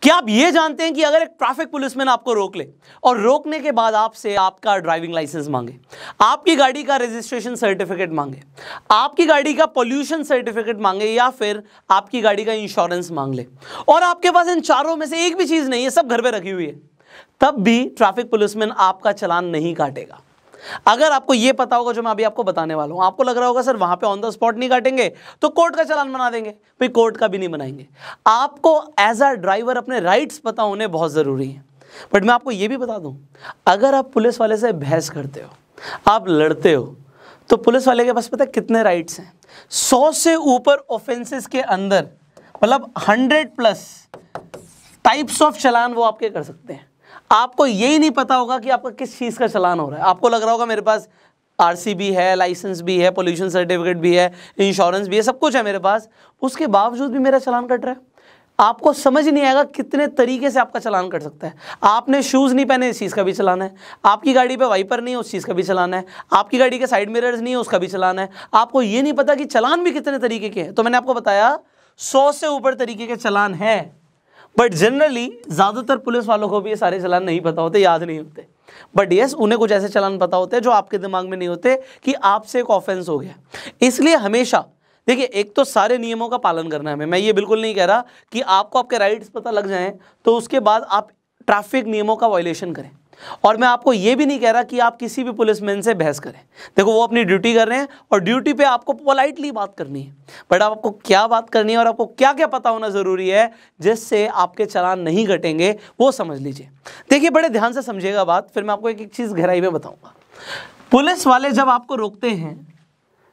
क्या आप ये जानते हैं कि अगर एक ट्रैफिक पुलिसमैन आपको रोक ले और रोकने के बाद आपसे आपका ड्राइविंग लाइसेंस मांगे, आपकी गाड़ी का रजिस्ट्रेशन सर्टिफिकेट मांगे, आपकी गाड़ी का पोल्यूशन सर्टिफिकेट मांगे या फिर आपकी गाड़ी का इंश्योरेंस मांग ले और आपके पास इन चारों में से एक भी चीज नहीं है, सब घर पे रखी हुई है, तब भी ट्रैफिक पुलिसमैन आपका चालान नहीं काटेगा। अगर आपको यह पता होगा जो मैं अभी आपको बताने वाला हूं, आपको लग रहा होगा सर वहां पे ऑन द स्पॉट नहीं काटेंगे तो कोर्ट का चालान बना देंगे, भाई कोर्ट का भी नहीं बनाएंगे। आपको एज अ ड्राइवर अपने राइट्स पता होने बहुत जरूरी है। बट मैं आपको यह भी बता दूं, अगर आप पुलिस वाले से बहस करते हो, आप लड़ते हो, तो पुलिस वाले के पास पता है कितने राइट्स हैं? 100 से ऊपर ऑफेंसेस के अंदर, मतलब 100+ टाइप्स ऑफ चालान वो आपके कर सकते हैं। आपको यही नहीं पता होगा कि आपका किस चीज़ का चालान हो रहा है। आपको लग रहा होगा मेरे पास आरसी भी है, लाइसेंस भी है, पोल्यूशन सर्टिफिकेट भी है, इंश्योरेंस भी है, सब कुछ है मेरे पास, उसके बावजूद भी मेरा चालान कट रहा है। आपको समझ नहीं आएगा कितने तरीके से आपका चालान कट सकता है। आपने शूज़ नहीं पहने, इस चीज़ का भी चालान है। आपकी गाड़ी पे वाइपर नहीं है, उस चीज़ का भी चालान है। आपकी गाड़ी के साइड मिरर्स नहीं है, उसका भी चालान है। आपको ये नहीं पता कि चालान भी कितने तरीके के हैं। तो मैंने आपको बताया 100 से ऊपर तरीके के चालान हैं। बट जनरली ज़्यादातर पुलिस वालों को भी ये सारे चालान नहीं पता होते, याद नहीं होते। बट यस, उन्हें कुछ ऐसे चालान पता होते हैं जो आपके दिमाग में नहीं होते कि आपसे एक ऑफेंस हो गया। इसलिए हमेशा देखिए, एक तो सारे नियमों का पालन करना है हमें। मैं ये बिल्कुल नहीं कह रहा कि आपको आपके राइट्स पता लग जाएं तो उसके बाद आप ट्रैफिक नियमों का वायलेशन करें। और मैं आपको ये भी नहीं कह रहा कि आप किसी भी पुलिसमैन से बहस करें। देखो, वो अपनी ड्यूटी कर रहे हैं और ड्यूटी पे आपको पोलाइटली बात करनी है। बट आपको क्या बात करनी है और आपको क्या क्या पता होना ज़रूरी है जिससे आपके चालान नहीं कटेंगे, वो समझ लीजिए। देखिए, बड़े ध्यान से समझिएगा बात, फिर मैं आपको एक एक चीज़ गहराई में बताऊँगा। पुलिस वाले जब आपको रोकते हैं,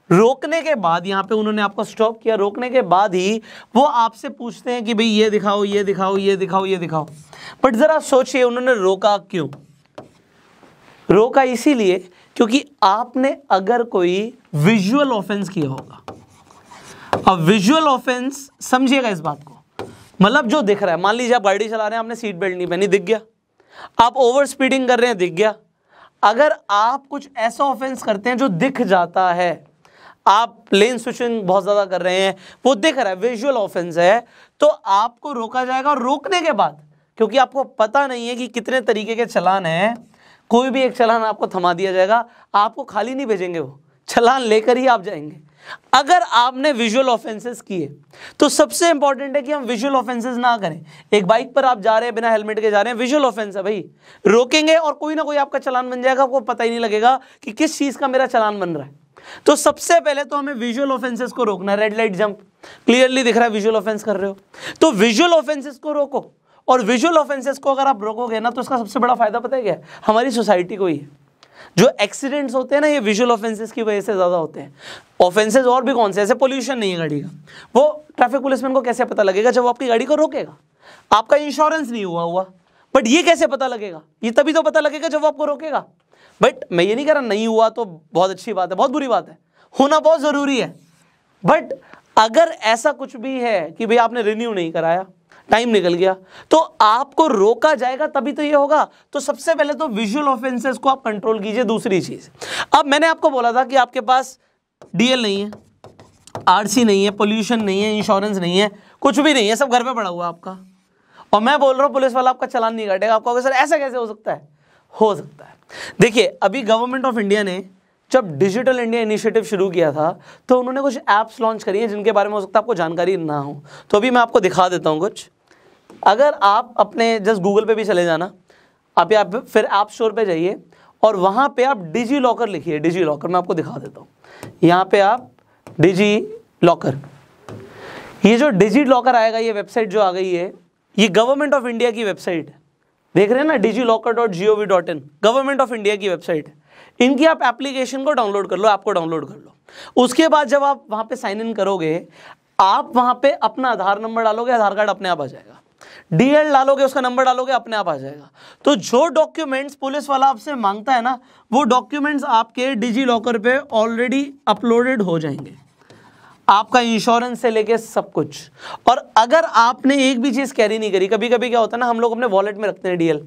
रोकने के बाद यहाँ पे उन्होंने आपको स्टॉप किया, रोकने के बाद ही वो आपसे पूछते हैं कि भाई ये दिखाओ, ये दिखाओ, ये दिखाओ, ये दिखाओ। बट ज़रा सोचिए, उन्होंने रोका क्यों? रोका इसीलिए क्योंकि आपने अगर कोई विजुअल ऑफेंस किया होगा। अब विजुअल ऑफेंस समझिएगा इस बात को, मतलब जो दिख रहा है। मान लीजिए आप गाड़ी चला रहे हैं, आपने सीट बेल्ट नहीं पहनी, दिख गया। आप ओवर स्पीडिंग कर रहे हैं, दिख गया। अगर आप कुछ ऐसा ऑफेंस करते हैं जो दिख जाता है, आप लेन स्विचिंग बहुत ज़्यादा कर रहे हैं, वो दिख रहा है, विजुअल ऑफेंस है, तो आपको रोका जाएगा। और रोकने के बाद, क्योंकि आपको पता नहीं है कि कितने तरीके के चालान हैं, कोई भी एक चालान आपको थमा दिया जाएगा। आपको खाली नहीं भेजेंगे, वो चालान लेकर ही आप जाएंगे। अगर आपने विजुअल ऑफेंसेस किए तो सबसे इंपॉर्टेंट है कि हम विजुअल ऑफेंसेस ना करें। एक बाइक पर आप जा रहे हैं, बिना हेलमेट के जा रहे हैं, विजुअल ऑफेंस है भाई, रोकेंगे और कोई ना कोई आपका चालान बन जाएगा। आपको पता ही नहीं लगेगा कि किस चीज़ का मेरा चालान बन रहा है। तो सबसे पहले तो हमें विजुअल ऑफेंसेस को रोकना है। रेड लाइट जंप क्लियरली दिख रहा है, विजुअल ऑफेंस कर रहे हो, तो विजुअल ऑफेंसेस को रोको। और विजुअल ऑफेंसेस को अगर आप रोकोगे ना, तो इसका सबसे बड़ा फायदा पता है क्या है? हमारी सोसाइटी को ही है। जो एक्सीडेंट्स होते हैं ना, ये विजुअल ऑफेंसेस की वजह से ज़्यादा होते हैं। ऑफेंसेस और भी कौन से? ऐसे पोल्यूशन नहीं है गाड़ी का, वो ट्रैफिक पुलिसमैन को कैसे पता लगेगा? जब वो आपकी गाड़ी को रोकेगा। आपका इंश्योरेंस नहीं हुआ, बट ये कैसे पता लगेगा? ये तभी तो पता लगेगा जब वो आपको रोकेगा। बट मैं ये नहीं कह रहा नहीं हुआ तो बहुत अच्छी बात है, बहुत बुरी बात है, होना बहुत ज़रूरी है। बट अगर ऐसा कुछ भी है कि भाई आपने रिन्यू नहीं कराया, टाइम निकल गया, तो आपको रोका जाएगा, तभी तो ये होगा। तो सबसे पहले तो विजुअल ऑफेंसेस को आप कंट्रोल कीजिए। दूसरी चीज, अब मैंने आपको बोला था कि आपके पास डीएल नहीं है, आरसी नहीं है, पोल्यूशन नहीं है, इंश्योरेंस नहीं है, कुछ भी नहीं है, सब घर पे पड़ा हुआ आपका, और मैं बोल रहा हूँ पुलिस वाला आपका चालान नहीं काटेगा। आपको सर ऐसा कैसे हो सकता है? हो सकता है। देखिए, अभी गवर्नमेंट ऑफ इंडिया ने जब डिजिटल इंडिया इनिशिएटिव शुरू किया था, तो उन्होंने कुछ ऐप्स लॉन्च करी हैं जिनके बारे में हो सकता है आपको जानकारी ना हो। तो अभी मैं आपको दिखा देता हूँ कुछ। अगर आप अपने जस्ट गूगल पे भी चले जाना, आप फिर ऐप स्टोर पे जाइए और वहाँ पे आप डिजी लॉकर लिखिए। डिजी लॉकर मैं आपको दिखा देता हूँ। यहाँ पे आप डिजी लॉकर, ये जो डिजी लॉकर आएगा, ये वेबसाइट जो आ गई है, ये गवर्नमेंट ऑफ इंडिया की वेबसाइट है। देख रहे हैं ना, digillocker.gov.in, गवर्नमेंट ऑफ इंडिया की वेबसाइट है। इनकी आप एप्लीकेशन को डाउनलोड कर लो, ऐप को डाउनलोड कर लो। उसके बाद जब आप वहाँ पे साइन इन करोगे, आप वहाँ पे अपना आधार नंबर डालोगे, आधार कार्ड अपने आप आ जाएगा। डीएल डालोगे, उसका नंबर डालोगे, अपने आप आ जाएगा। तो जो डॉक्यूमेंट्स पुलिस वाला आपसे मांगता है ना, वो डॉक्यूमेंट्स आपके डिजी लॉकर पे ऑलरेडी अपलोडेड हो जाएंगे, आपका इंश्योरेंस से लेके सब कुछ। और अगर आपने एक भी चीज़ कैरी नहीं करी, कभी कभी क्या होता है ना, हम लोग अपने वॉलेट में रखते हैं डीएल,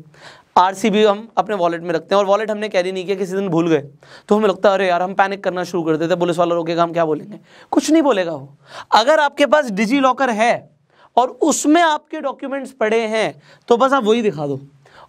आरसी भी हम अपने वॉलेट में रखते हैं, और वॉलेट हमने कैरी नहीं किया, किसी दिन भूल गए, तो हमें लगता है अरे यार, हम पैनिक करना शुरू कर देते, पुलिस वाला रोकेगा, हम क्या बोलेंगे? कुछ नहीं बोलेगा वो। अगर आपके पास डिजी लॉकर है और उसमें आपके डॉक्यूमेंट्स पड़े हैं तो बस आप वही दिखा दो,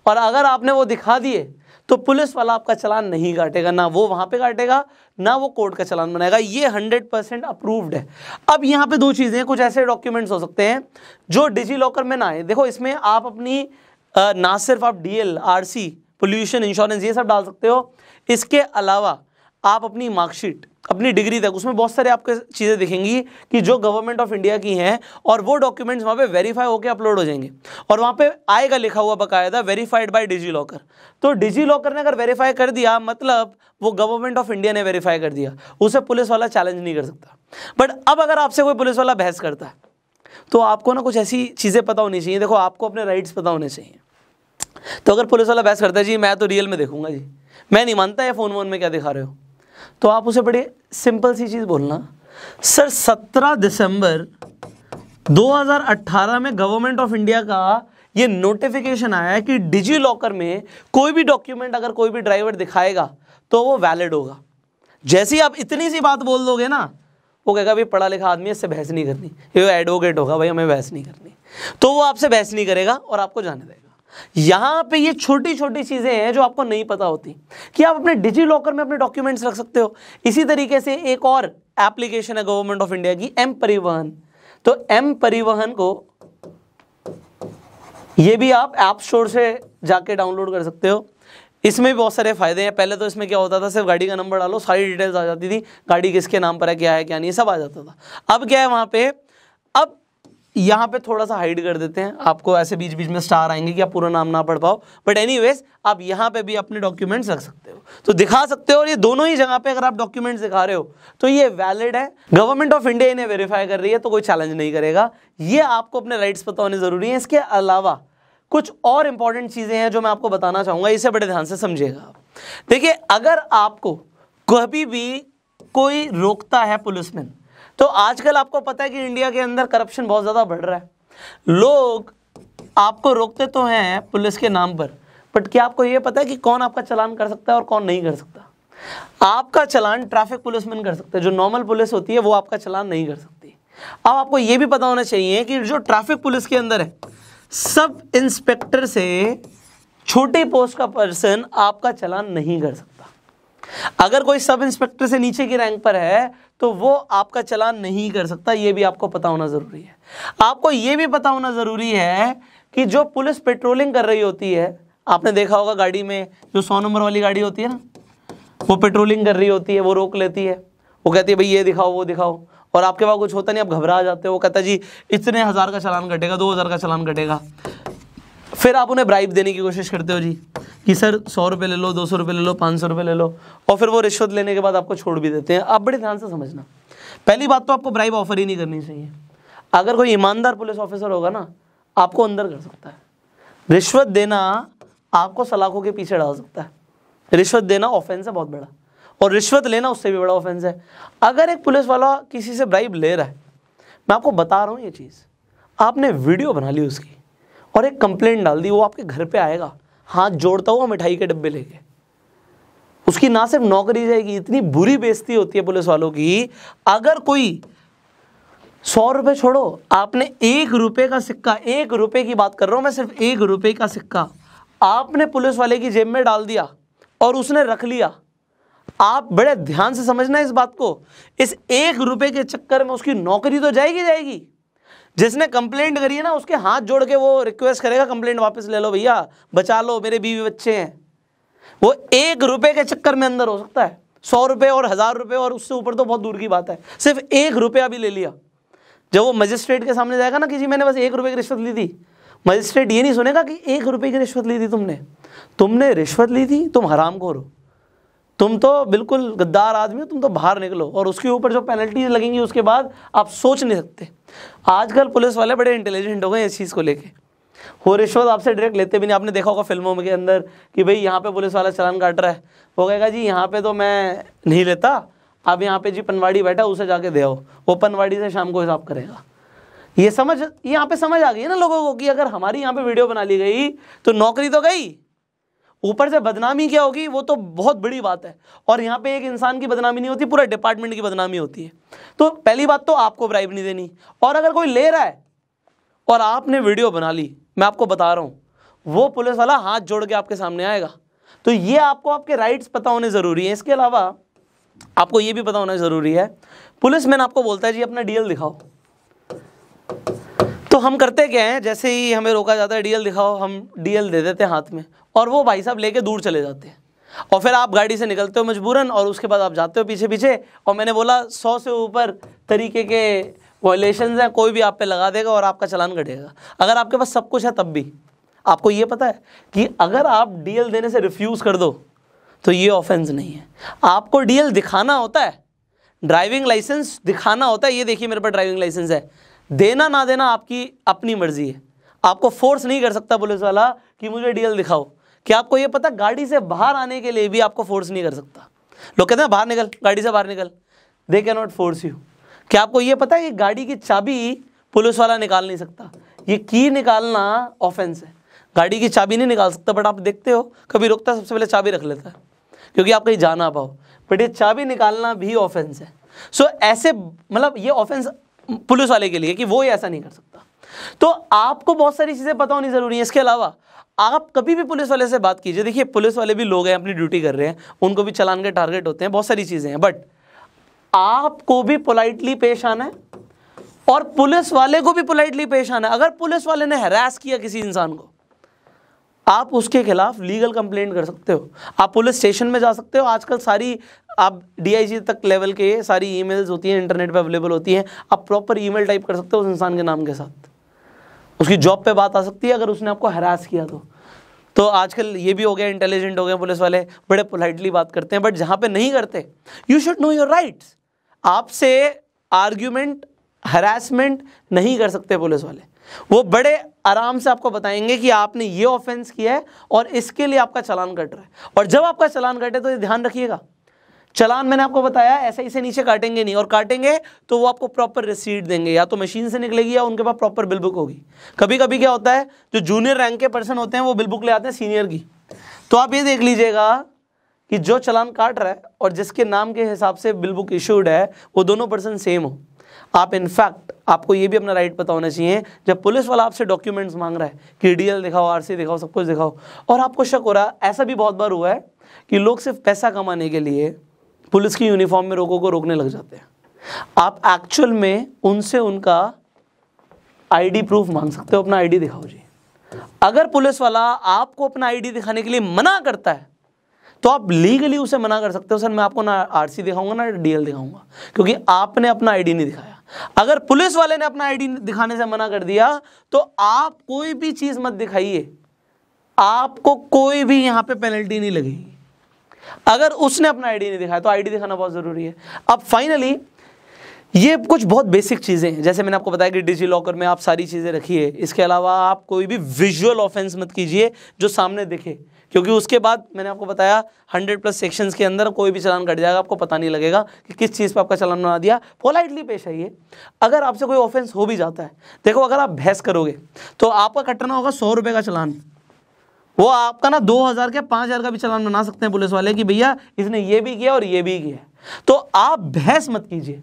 और अगर आपने वो दिखा दिए तो पुलिस वाला आपका चालान नहीं काटेगा, ना वो वहाँ पे काटेगा ना वो कोर्ट का चालान बनाएगा। ये 100% अप्रूव्ड है। अब यहाँ पे दो चीज़ें हैं, कुछ ऐसे डॉक्यूमेंट्स हो सकते हैं जो डिजी लॉकर में ना आए। देखो इसमें आप अपनी ना सिर्फ आप DL, RC, पोल्यूशन इंश्योरेंस ये सब डाल सकते हो, इसके अलावा आप अपनी मार्कशीट, अपनी डिग्री तक, उसमें बहुत सारे आपको चीज़ें दिखेंगी कि जो गवर्नमेंट ऑफ इंडिया की हैं, और वो डॉक्यूमेंट्स वहाँ पे वेरीफाई होकर अपलोड हो जाएंगे और वहाँ पे आएगा लिखा हुआ बकायदा वेरीफाइड बाय डिजी लॉकर। तो डिजी लॉकर ने अगर वेरीफाई कर दिया मतलब वो गवर्नमेंट ऑफ इंडिया ने वेरीफाई कर दिया, उसे पुलिस वाला चैलेंज नहीं कर सकता। बट अब अगर आपसे कोई पुलिस वाला बहस करता है तो आपको ना कुछ ऐसी चीज़ें पता होनी चाहिए। देखो आपको अपने राइट्स पता होने चाहिए। तो अगर पुलिस वाला बहस करता है जी मैं तो रियल में देखूंगा जी, मैं नहीं मानता है फ़ोन वोन में क्या दिखा रहे हो, तो आप उसे बड़ी सिंपल सी चीज़ बोलना, सर 17 दिसंबर 2018 में गवर्नमेंट ऑफ इंडिया का ये नोटिफिकेशन आया है कि डिजी लॉकर में कोई भी डॉक्यूमेंट अगर कोई भी ड्राइवर दिखाएगा तो वो वैलिड होगा। जैसे ही आप इतनी सी बात बोल दोगे ना, वो कहेगा भाई पढ़ा लिखा आदमी है, इससे बहस नहीं करनी, ये एडवोकेट होगा भाई, हमें बहस नहीं करनी, तो वो आपसे बहस नहीं करेगा और आपको जाने देगा। यहाँ पे ये छोटी छोटी चीज़ें हैं जो आपको नहीं पता होती कि आप अपने डिजी लॉकर में अपने डॉक्यूमेंट्स रख सकते हो। इसी तरीके से एक और एप्लीकेशन है गवर्नमेंट ऑफ इंडिया की, एम परिवहन। तो एम परिवहन को ये भी आप ऐप स्टोर से जाके डाउनलोड कर सकते हो। इसमें भी बहुत सारे फायदे हैं। पहले तो इसमें क्या होता था, सिर्फ गाड़ी का नंबर डालो, सारी डिटेल्स आ जाती थी, गाड़ी किसके नाम पर है, क्या है क्या नहीं, सब आ जाता था। अब क्या है वहाँ पे, अब यहाँ पे थोड़ा सा हाइड कर देते हैं, आपको ऐसे बीच बीच में स्टार आएंगे कि आप पूरा नाम ना पढ़ पाओ, बट एनीवेज आप यहाँ पे भी अपने डॉक्यूमेंट्स रख सकते हो, तो दिखा सकते हो। और ये दोनों ही जगह पे अगर आप डॉक्यूमेंट्स दिखा रहे हो तो ये वैलिड है, गवर्नमेंट ऑफ इंडिया इन्हें वेरीफाई कर रही है, तो कोई चैलेंज नहीं करेगा। ये आपको अपने राइट्स पता होने जरूरी है। इसके अलावा कुछ और इंपॉर्टेंट चीज़ें हैं जो मैं आपको बताना चाहूँगा, इसे बड़े ध्यान से समझिएगा आप। देखिए अगर आपको कभी भी कोई रोकता है पुलिसमैन, तो आजकल आपको पता है कि इंडिया के अंदर करप्शन बहुत ज़्यादा बढ़ रहा है। लोग आपको रोकते तो हैं पुलिस के नाम पर, बट क्या आपको ये पता है कि कौन आपका चालान कर सकता है और कौन नहीं कर सकता? आपका चालान ट्रैफिक पुलिसमैन कर सकते हैं, जो नॉर्मल पुलिस होती है वो आपका चालान नहीं कर सकती। अब आपको ये भी पता होना चाहिए कि जो ट्रैफिक पुलिस के अंदर है, सब इंस्पेक्टर से छोटी पोस्ट का पर्सन आपका चालान नहीं कर सकता। अगर कोई सब इंस्पेक्टर से नीचे की रैंक पर है तो वो आपका चालान नहीं कर सकता। ये भी आपको पता होना ज़रूरी है। आपको ये भी पता होना ज़रूरी है कि जो पुलिस पेट्रोलिंग कर रही होती है, आपने देखा होगा गाड़ी में जो 100 नंबर वाली गाड़ी होती है ना, वो पेट्रोलिंग कर रही होती है, वो रोक लेती है, वो कहती है भाई ये दिखाओ वो दिखाओ, और आपके पास कुछ होता नहीं, आप घबरा जाते हो। वो कहता है जी इतने 1000 का चालान कटेगा, 2000 का चालान कटेगा। फिर आप उन्हें ब्राइब देने की कोशिश करते हो जी कि सर 100 रुपये ले लो, 200 रुपये ले लो, 500 रुपये ले लो, और फिर वो रिश्वत लेने के बाद आपको छोड़ भी देते हैं। आप बड़े ध्यान से समझना, पहली बात तो आपको ब्राइब ऑफर ही नहीं करनी चाहिए। अगर कोई ईमानदार पुलिस ऑफिसर होगा ना, आपको अंदर कर सकता है। रिश्वत देना आपको सलाखों के पीछे डाल सकता है। रिश्वत देना ऑफेंस है बहुत बड़ा, और रिश्वत लेना उससे भी बड़ा ऑफेंस है। अगर एक पुलिस वाला किसी से ब्राइब ले रहा है, मैं आपको बता रहा हूँ ये चीज़, आपने वीडियो बना ली उसकी और एक कंप्लेंट डाल दी, वो आपके घर पे आएगा हाथ जोड़ता हुआ मिठाई के डब्बे लेके, उसकी ना सिर्फ नौकरी जाएगी, इतनी बुरी बेइज्जती होती है पुलिस वालों की। अगर कोई 100 रुपये छोड़ो, आपने 1 रुपये का सिक्का, 1 रुपये की बात कर रहा हूँ मैं, सिर्फ 1 रुपये का सिक्का आपने पुलिस वाले की जेब में डाल दिया और उसने रख लिया, आप बड़े ध्यान से समझना इस बात को, इस 1 रुपये के चक्कर में उसकी नौकरी तो जाएगी जाएगी। जिसने कंप्लेंट करी है ना, उसके हाथ जोड़ के वो रिक्वेस्ट करेगा कंप्लेंट वापस ले लो भैया, बचा लो, मेरे बीवी बच्चे हैं। वो 1 रुपये के चक्कर में अंदर हो सकता है 100 रुपये और 1000 रुपये, और उससे ऊपर तो बहुत दूर की बात है, सिर्फ 1 रुपया भी ले लिया। जब वो मजिस्ट्रेट के सामने जाएगा ना कि जी मैंने बस 1 रुपये की रिश्वत ली थी, मजिस्ट्रेट ये नहीं सुनेगा कि 1 रुपये की रिश्वत ली थी तुमने रिश्वत ली थी, तुम हरामखोर हो, तुम तो बिल्कुल गद्दार आदमी हो, तुम तो बाहर निकलो। और उसके ऊपर जो पेनल्टीज लगेंगी उसके बाद आप सोच नहीं सकते। आजकल पुलिस वाले बड़े इंटेलिजेंट हो गए इस चीज़ को लेके, वो रिश्वत आपसे डायरेक्ट लेते भी नहीं। आपने देखा होगा फिल्मों के अंदर कि भाई यहाँ पे पुलिस वाला चालान काट रहा है, वो कहेगा जी यहाँ पे तो मैं नहीं लेता, आप यहाँ पे जी पनवाड़ी बैठा उसे जाके दे आओ, वो पनवाड़ी से शाम को हिसाब करेगा। ये यहाँ पे समझ आ गई है ना लोगों को कि अगर हमारी यहाँ पे वीडियो बना ली गई तो नौकरी तो गई, ऊपर से बदनामी क्या होगी, वो तो बहुत बड़ी बात है। और यहाँ पे एक इंसान की बदनामी नहीं होती, पूरा डिपार्टमेंट की बदनामी होती है। तो पहली बात तो आपको ब्राइब नहीं देनी, और अगर कोई ले रहा है और आपने वीडियो बना ली, मैं आपको बता रहा हूँ वो पुलिस वाला हाथ जोड़ के आपके सामने आएगा। तो ये आपको आपके राइट्स पता होने ज़रूरी है। इसके अलावा आपको ये भी पता होना ज़रूरी है, पुलिसमैन आपको बोलता है जी अपना डीएल दिखाओ, तो हम करते क्या हैं, जैसे ही हमें रोका जाता है डीएल दिखाओ, हम डीएल दे देते हैं हाथ में और वो भाई साहब लेके दूर चले जाते हैं और फिर आप गाड़ी से निकलते हो मजबूरन और उसके बाद आप जाते हो पीछे पीछे। और मैंने बोला 100 से ऊपर तरीके के वायलेशंस हैं, कोई भी आप पे लगा देगा और आपका चालान कटेगा। अगर आपके पास सब कुछ है तब भी आपको ये पता है कि अगर आप डीएल देने से रिफ्यूज़ कर दो तो ये ऑफेंस नहीं है। आपको डीएल दिखाना होता है, ड्राइविंग लाइसेंस दिखाना होता है, ये देखिए मेरे पास ड्राइविंग लाइसेंस है, देना ना देना आपकी अपनी मर्जी है। आपको फोर्स नहीं कर सकता पुलिस वाला कि मुझे डीएल दिखाओ। क्या आपको ये पता, गाड़ी से बाहर आने के लिए भी आपको फोर्स नहीं कर सकता। लोग कहते हैं बाहर निकल, गाड़ी से बाहर निकल, they can not force you. क्या आपको ये पता है कि गाड़ी की चाबी पुलिस वाला निकाल नहीं सकता, ये की निकालना ऑफेंस है। गाड़ी की चाबी नहीं निकाल सकता, बट आप देखते हो कभी रुकता है सबसे पहले चाबी रख लेता है क्योंकि आप कहीं जा ना पाओ, बट ये चाबी निकालना भी ऑफेंस है। सो ऐसे मतलब ये ऑफेंस पुलिस वाले के लिए कि वो ही ऐसा नहीं कर सकता। तो आपको बहुत सारी चीज़ें पता होनी ज़रूरी है। इसके अलावा आप कभी भी पुलिस वाले से बात कीजिए, देखिए पुलिस वाले भी लोग हैं, अपनी ड्यूटी कर रहे हैं, उनको भी चालान के टारगेट होते हैं, बहुत सारी चीज़ें हैं, बट आपको भी पोलाइटली पेश आना है और पुलिस वाले को भी पोलाइटली पेश आना है। अगर पुलिस वाले ने हैरास किया किसी इंसान को, आप उसके खिलाफ लीगल कंप्लेंट कर सकते हो, आप पुलिस स्टेशन में जा सकते हो। आजकल सारी आप डीआईजी तक लेवल के सारी ईमेल्स होती हैं, इंटरनेट पे अवेलेबल होती हैं, आप प्रॉपर ईमेल टाइप कर सकते हो उस इंसान के नाम के साथ, उसकी जॉब पे बात आ सकती है अगर उसने आपको हरास किया तो आजकल ये भी हो गया, इंटेलिजेंट हो गए पुलिस वाले, बड़े पोलाइटली बात करते हैं, बट जहाँ पे नहीं करते, you should know your rights. आपसे आर्ग्यूमेंट हरासमेंट नहीं कर सकते पुलिस वाले, वो बड़े आराम से आपको बताएंगे कि आपने ये ऑफेंस किया है और इसके लिए आपका चालान कट रहा है। और जब आपका चालान कटे तो ये ध्यान रखिएगा, चालान मैंने आपको बताया ऐसे ही से नीचे काटेंगे नहीं, और काटेंगे तो वो आपको प्रॉपर रिसीट देंगे, या तो मशीन से निकलेगी या उनके पास प्रॉपर बिल बुक होगी। कभी कभी क्या होता है, जो जूनियर रैंक के पर्सन होते हैं वो बिल बुक ले आते हैं सीनियर की, तो आप ये देख लीजिएगा कि जो चालान काट रहा है और जिसके नाम के हिसाब से बिल बुक इशूड है वो दोनों पर्सन सेम हो। आप इनफैक्ट आपको ये भी अपना राइट पता होना चाहिए, जब पुलिस वाला आपसे डॉक्यूमेंट्स मांग रहा है कि डीएल दिखाओ, आरसी दिखाओ, सब कुछ दिखाओ, और आपको शक हो रहा, ऐसा भी बहुत बार हुआ है कि लोग सिर्फ पैसा कमाने के लिए पुलिस की यूनिफॉर्म में लोगों को रोकने लग जाते हैं। आप एक्चुअल में उनसे उनका आईडी प्रूफ मांग सकते हो, अपना आईडी दिखाओ जी। अगर पुलिस वाला आपको अपना आईडी दिखाने के लिए मना करता है तो आप लीगली उसे मना कर सकते हो, सर मैं आपको ना आरसी दिखाऊंगा ना डीएल दिखाऊंगा, क्योंकि आपने अपना आईडी नहीं दिखाया। अगर पुलिस वाले ने अपना आईडी दिखाने से मना कर दिया तो आप कोई भी चीज मत दिखाइए, आपको कोई भी यहां पे पेनल्टी नहीं लगेगी। अगर उसने अपना आईडी नहीं दिखाया तो आईडी दिखाना बहुत जरूरी है। अब फाइनली ये कुछ बहुत बेसिक चीज़ें हैं, जैसे मैंने आपको बताया कि डिजी लॉकर में आप सारी चीज़ें रखिए। इसके अलावा आप कोई भी विजुअल ऑफेंस मत कीजिए जो सामने दिखे, क्योंकि उसके बाद मैंने आपको बताया 100+ सेक्शंस के अंदर कोई भी चालान कट जाएगा, आपको पता नहीं लगेगा कि किस चीज़ पर आपका चालान बना दिया। पोलाइटली पेश आइए। अगर आपसे कोई ऑफेंस हो भी जाता है, देखो अगर आप बहस करोगे तो आपका कटना होगा 100 रुपये का चालान, वो आपका ना 2000 के 5000 का भी चालान बना सकते हैं पुलिस वाले कि भैया इसने ये भी किया और ये भी किया। तो आप बहस मत कीजिए।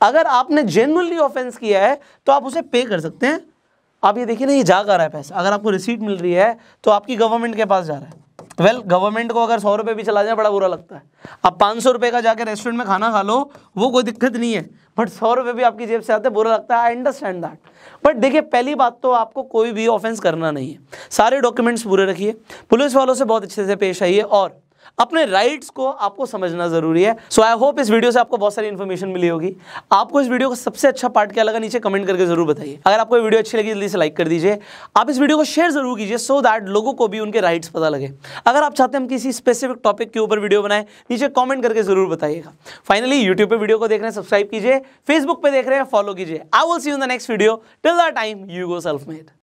अगर आपने जेन्युइनली ऑफेंस किया है तो आप उसे पे कर सकते हैं। आप ये देखिए ना, ये जा कर रहा है पैसा, अगर आपको रिसीट मिल रही है तो आपकी गवर्नमेंट के पास जा रहा है। वेल गवर्नमेंट को अगर 100 रुपये भी चला जाए बड़ा बुरा लगता है। आप 500 रुपये का जाकर रेस्टोरेंट में खाना खा लो, वो कोई दिक्कत नहीं है, बट 100 रुपये भी आपकी जेब से आते बुरा लगता है। आई अंडरस्टैंड दैट, बट देखिए पहली बात तो आपको कोई भी ऑफेंस करना नहीं है। सारे डॉक्यूमेंट्स पूरे रखिए, पुलिस वालों से बहुत अच्छे से पेश आइए और अपने राइट्स को आपको समझना जरूरी है। सो आई होप इस वीडियो से आपको बहुत सारी इन्फॉर्मेशन मिली होगी। आपको इस वीडियो का सबसे अच्छा पार्ट क्या लगा नीचे कमेंट करके जरूर बताइए। अगर आपको ये वीडियो अच्छी लगी जल्दी से लाइक कर दीजिए। आप इस वीडियो को शेयर जरूर कीजिए सो दैट लोगों को भी उनके राइट्स पता लगे। अगर आप चाहते हैं हम किसी स्पेसिफिक टॉपिक के ऊपर वीडियो बनाएं, नीचे कॉमेंट करके जरूर बताइएगा। फाइनली यूट्यूब पे वीडियो को देख रहे हैं सब्सक्राइब कीजिए, फेसबुक पे देख रहे हैं फॉलो कीजिए। I will see you in the next video. Till that time you go self made.